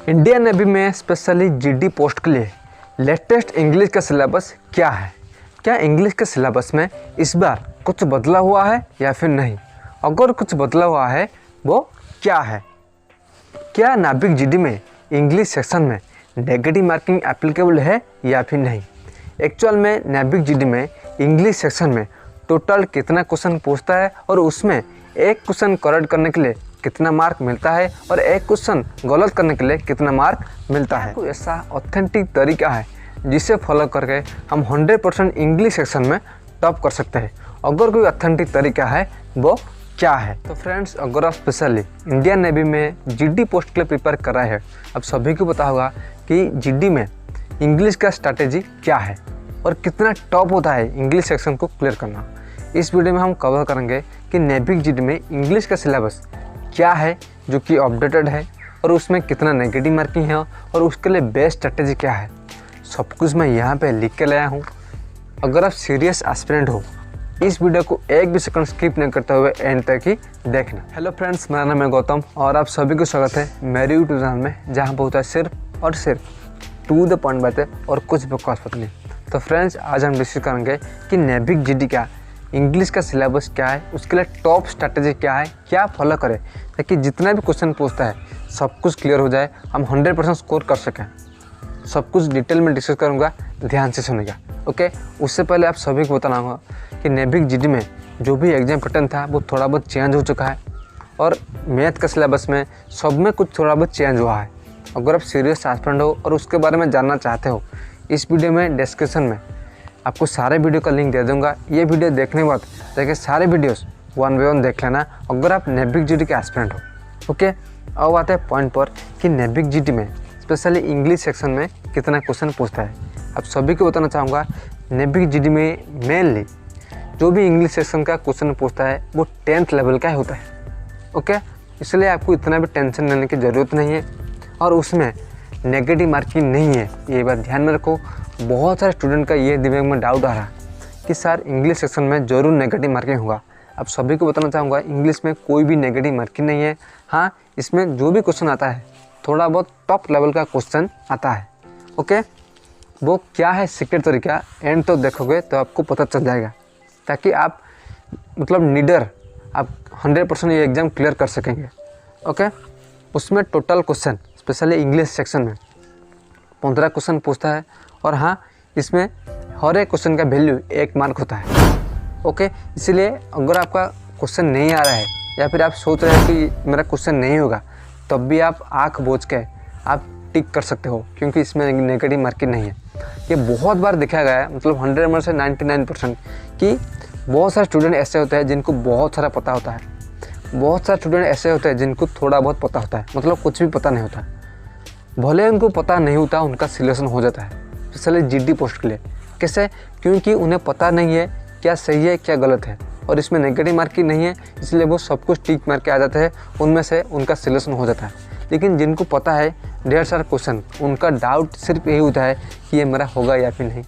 Indian navy में specially GD post के लिए लेटेस्ट इंग्लिश का सिलेबस क्या है? क्या इंग्लिश के सिलेबस में इस बार कुछ बदला हुआ है या फिर नहीं? अगर कुछ बदला हुआ है वो क्या है? क्या नाविक जीडी में इंग्लिश सेक्शन में नेगेटिव मार्किंग एप्लीकेबल है या फिर नहीं? एक्चुअल में नाविक जीडी में इंग्लिश सेक्शन में टोटल कितना क्वेश्चन पूछता है और उसमें एक क्वेश्चन करेक्ट करने के लिए कितना मार्क मिलता है और एक क्वेश्चन गलत करने के लिए कितना मार्क मिलता है? कोई ऐसा ऑथेंटिक तरीका है जिसे फॉलो करके हम 100% इंग्लिश सेक्शन में टॉप कर सकते हैं? अगर कोई ऑथेंटिक तरीका है वो क्या है? तो फ्रेंड्स, अगर आप स्पेशली इंडियन नेवी में जीडी पोस्ट के लिए प्रिपेयर कर रहे हैं, अब सभी को पता होगा कि जीडी में इंग्लिश का स्ट्रैटेजी क्या है और कितना टॉप होता है इंग्लिश सेक्शन को क्लियर करना। इस वीडियो में हम कवर करेंगे कि नेविक जीडी में इंग्लिश का सिलेबस क्या है जो कि अपडेटेड है और उसमें कितना नेगेटिव मार्किंग है और उसके लिए बेस्ट स्ट्रैटेजी क्या है। सब कुछ मैं यहाँ पे लिख के लाया हूँ। अगर आप सीरियस एस्पिरेंट हो, इस वीडियो को एक भी सेकंड स्किप नहीं करते हुए एंड तक ही देखना। हेलो फ्रेंड्स, मेरा नाम है गौतम और आप सभी को स्वागत है मेरे यूट्यूब चैनल में, जहाँ पर होता है सिर्फ और सिर्फ टू द पॉइंट बातें और कुछ बकवास बात नहीं। तो फ्रेंड्स, आज हम डिस्कस करेंगे कि नेविक जीडी का इंग्लिश का सिलेबस क्या है, उसके लिए टॉप स्ट्रैटेजी क्या है, क्या फॉलो करें ताकि जितना भी क्वेश्चन पूछता है सब कुछ क्लियर हो जाए, हम 100% स्कोर कर सकें। सब कुछ डिटेल में डिस्कस करूँगा, ध्यान से सुनेगा। ओके, उससे पहले आप सभी को बताना होगा कि नेविक जीडी में जो भी एग्जाम पैटर्न था वो थोड़ा बहुत चेंज हो चुका है और मैथ का सिलेबस में सब में कुछ थोड़ा बहुत चेंज हुआ है। अगर आप सीरियस एस्पिरेंट हो और उसके बारे में जानना चाहते हो, इस वीडियो में डिस्क्रिप्शन में आपको सारे वीडियो का लिंक दे दूंगा। ये वीडियो देखने के बाद देखिए सारे वीडियोस 1 बाय 1 देख लेना अगर आप नेविक जीडी के एस्पिरेंट हो। ओके, अब आते हैं पॉइंट पर कि नेविक जीडी में स्पेशली इंग्लिश सेक्शन में कितना क्वेश्चन पूछता है। आप सभी को बताना चाहूँगा, नेविक जीडी में मेनली जो भी इंग्लिश सेक्शन का क्वेश्चन पूछता है वो 10th लेवल का होता है। ओके, इसलिए आपको इतना भी टेंशन लेने की ज़रूरत नहीं है और उसमें नेगेटिव मार्किंग नहीं है, ये बात ध्यान में रखो। बहुत सारे स्टूडेंट का ये दिमाग में डाउट आ रहा है कि सर इंग्लिश सेक्शन में ज़रूर नेगेटिव मार्किंग होगा। अब सभी को बताना चाहूँगा, इंग्लिश में कोई भी नेगेटिव मार्किंग नहीं है। हाँ, इसमें जो भी क्वेश्चन आता है थोड़ा बहुत टॉप लेवल का क्वेश्चन आता है। ओके, वो क्या है सीक्रेट तरीका एंड तो देखोगे तो आपको पता चल जाएगा, ताकि आप मतलब निडर आप 100% ये एग्ज़ाम क्लियर कर सकेंगे। ओके, उसमें total question specially English section में 15 क्वेश्चन पूछता है और हाँ, इसमें हर एक क्वेश्चन का वैल्यू 1 मार्क होता है। ओके, इसीलिए अगर आपका क्वेश्चन नहीं आ रहा है या फिर आप सोच रहे हैं कि मेरा क्वेश्चन नहीं होगा, तब भी आप आँख बोझ के आप टिक कर सकते हो, क्योंकि इसमें नेगेटिव मार्किंग नहीं है। ये बहुत बार देखा गया है, मतलब 100 में से 99% कि बहुत सारे स्टूडेंट ऐसे होते हैं जिनको बहुत सारा पता होता है, बहुत सारे स्टूडेंट ऐसे होते हैं जिनको थोड़ा बहुत पता होता है, मतलब कुछ भी पता नहीं होता। भले उनको पता नहीं होता, उनका सिलेक्शन हो जाता है स्पेशली जीडी पोस्ट के लिए। कैसे? क्योंकि उन्हें पता नहीं है क्या सही है क्या गलत है और इसमें नेगेटिव मार्किंग नहीं है, इसलिए वो सब कुछ टिक मार के आ जाते हैं, उनमें से उनका सिलेक्शन हो जाता है। लेकिन जिनको पता है ढेर सारा क्वेश्चन, उनका डाउट सिर्फ यही होता है कि ये मेरा होगा या फिर नहीं,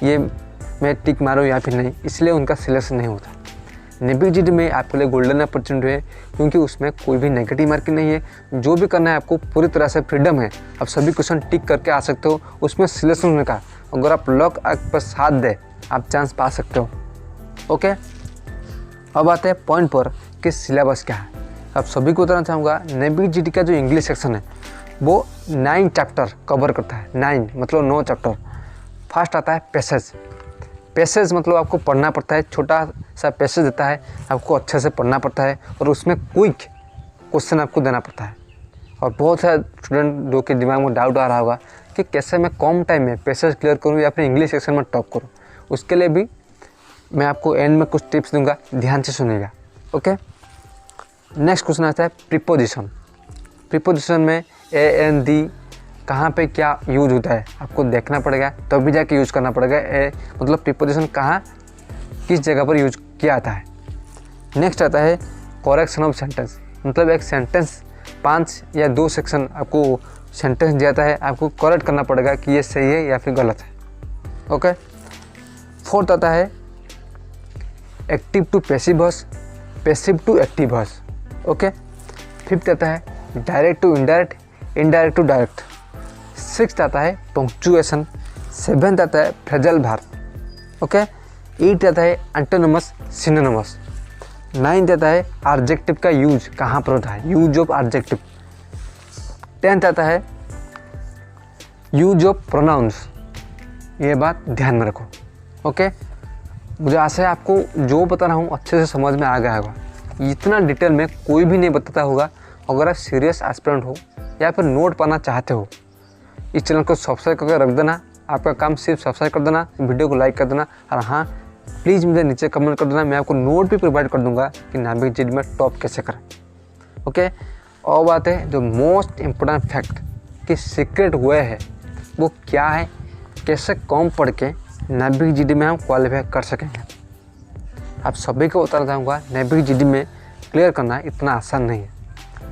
ये मैं टिक मारूँ या फिर नहीं, इसलिए उनका सिलेक्शन नहीं होता। नेविक जीडी में आपके लिए गोल्डन अपॉर्चुनिटी है, क्योंकि उसमें कोई भी नेगेटिव मार्किंग नहीं है। जो भी करना है आपको पूरी तरह से फ्रीडम है, आप सभी क्वेश्चन टिक करके आ सकते हो। उसमें सिलेक्शन होने का अगर आप लक पर साथ दे, आप चांस पा सकते हो। ओके, अब आते हैं पॉइंट पर कि सिलेबस क्या है। आप सभी को बताना चाहूँगा, नेविक जीडी का जो इंग्लिश सेक्शन है वो 9 चैप्टर कवर करता है। 9 मतलब 9 चैप्टर। फर्स्ट आता है पैसेज। पैसेज मतलब आपको पढ़ना पड़ता है, छोटा सा पैसेज देता है, आपको अच्छे से पढ़ना पड़ता है और उसमें क्विक क्वेश्चन आपको देना पड़ता है। और बहुत सारे स्टूडेंट जो कि दिमाग में डाउट आ रहा होगा कि कैसे मैं कम टाइम में पैसेज क्लियर करूं या फिर इंग्लिश सेक्शन में टॉप करूं, उसके लिए भी मैं आपको एंड में कुछ टिप्स दूंगा, ध्यान से सुनिएगा। ओके, नेक्स्ट क्वेश्चन आता है प्रीपोजिशन। प्रीपोजिशन में ए एन दी कहाँ पे क्या यूज होता है आपको देखना पड़ेगा, तब भी जाके यूज़ करना पड़ेगा। मतलब प्रीपोजिशन कहाँ किस जगह पर यूज किया जाता है। नेक्स्ट आता है करेक्शन ऑफ सेंटेंस। मतलब एक सेंटेंस 5 या 2 सेक्शन आपको सेंटेंस दिया जाता है, आपको करेक्ट करना पड़ेगा कि ये सही है या फिर गलत है। ओके, फोर्थ आता है active to passive voice, passive to active voice. Okay, fifth आता है direct to indirect, indirect to direct. 6th आता है पंक्चुएशन। 7th आता है फ्रेजल भार। ओके। 8th आता है एंटोनिमस सिनोनिमस। 9th आता है एडजेक्टिव का यूज कहाँ पर होता है, यूज ऑफ एडजेक्टिव। 10th आता है यूज ऑफ प्रोनाउंस। ये बात ध्यान में रखो। ओके। मुझे आशा है आपको जो बता रहा हूँ अच्छे से समझ में आ गया होगा। इतना डिटेल में कोई भी नहीं बताता होगा। अगर आप सीरियस एस्पिरेंट हो या फिर नोट पाना चाहते हो, इस चैनल को सब्सक्राइब करके रख देना। आपका काम सिर्फ सब्सक्राइब कर देना, वीडियो को लाइक कर देना, और हाँ प्लीज़ मुझे नीचे कमेंट कर देना। मैं आपको नोट भी प्रोवाइड कर दूंगा कि नाभिक जीडी में टॉप कैसे करें। ओके। और बात है जो मोस्ट इम्पोर्टेंट फैक्ट कि सीक्रेट वे है वो क्या है, कैसे कम पढ़ के नाभिक जीडी में हम क्वालिफाई कर सकेंगे। आप सभी को बताना चाहूँगा नाभिक जीडी में क्लियर करना इतना आसान नहीं है।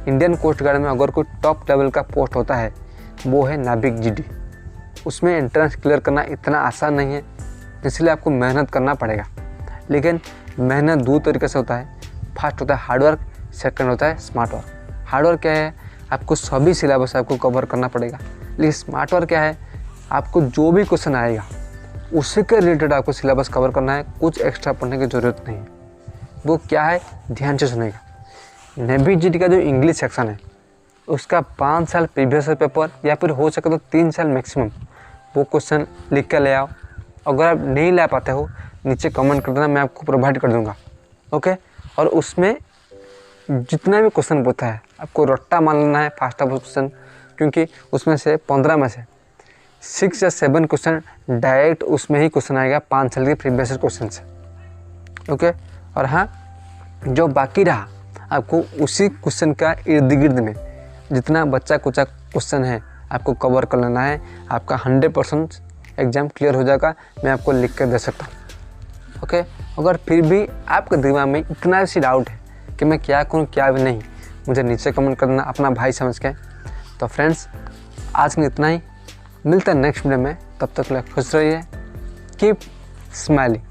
इंडियन कोस्ट गार्ड में अगर कोई टॉप लेवल का पोस्ट होता है वो है नाभिक जीडी। उसमें एंट्रेंस क्लियर करना इतना आसान नहीं है, इसलिए आपको मेहनत करना पड़ेगा। लेकिन मेहनत दो तरीके से होता है। फर्स्ट होता है हार्डवर्क, सेकंड होता है स्मार्ट वर्क। हार्डवर्क क्या है, आपको सभी सिलेबस आपको कवर करना पड़ेगा। लेकिन स्मार्ट वर्क क्या है, आपको जो भी क्वेश्चन आएगा उसी के रिलेटेड आपको सिलेबस कवर करना है, कुछ एक्स्ट्रा पढ़ने की ज़रूरत नहीं है। वो क्या है, ध्यान से सुनेगा। नाभिक जीडी का जो इंग्लिश सेक्शन है उसका 5 साल प्रीवियस पेपर या फिर हो सके तो 3 साल मैक्सिमम वो क्वेश्चन लिख कर ले आओ। अगर आप नहीं ला पाते हो नीचे कमेंट कर देना, मैं आपको प्रोवाइड कर दूंगा। ओके। और उसमें जितना भी क्वेश्चन पूछता है आपको रट्टा मान लेना है फास्ट ऑफ क्वेश्चन, क्योंकि उसमें से 15 में से 6 या 7 क्वेश्चन डायरेक्ट उसमें ही क्वेश्चन आएगा 5 साल के प्रीवियस क्वेश्चन से। ओके। और हाँ, जो बाकी रहा आपको उसी क्वेश्चन का इर्द गिर्द में जितना बच्चा कुचा क्वेश्चन है आपको कवर कर लेना है। आपका 100% एग्ज़ाम क्लियर हो जाएगा, मैं आपको लिख कर दे सकता हूँ। ओके। अगर फिर भी आपके दिमाग में इतना सी डाउट है कि मैं क्या करूँ क्या भी नहीं, मुझे नीचे कमेंट कर देना अपना भाई समझ के। तो फ्रेंड्स आज में इतना ही, मिलता है नेक्स्ट वीडियो में। तब तक खुश रहिए, कीप स्माइलिंग।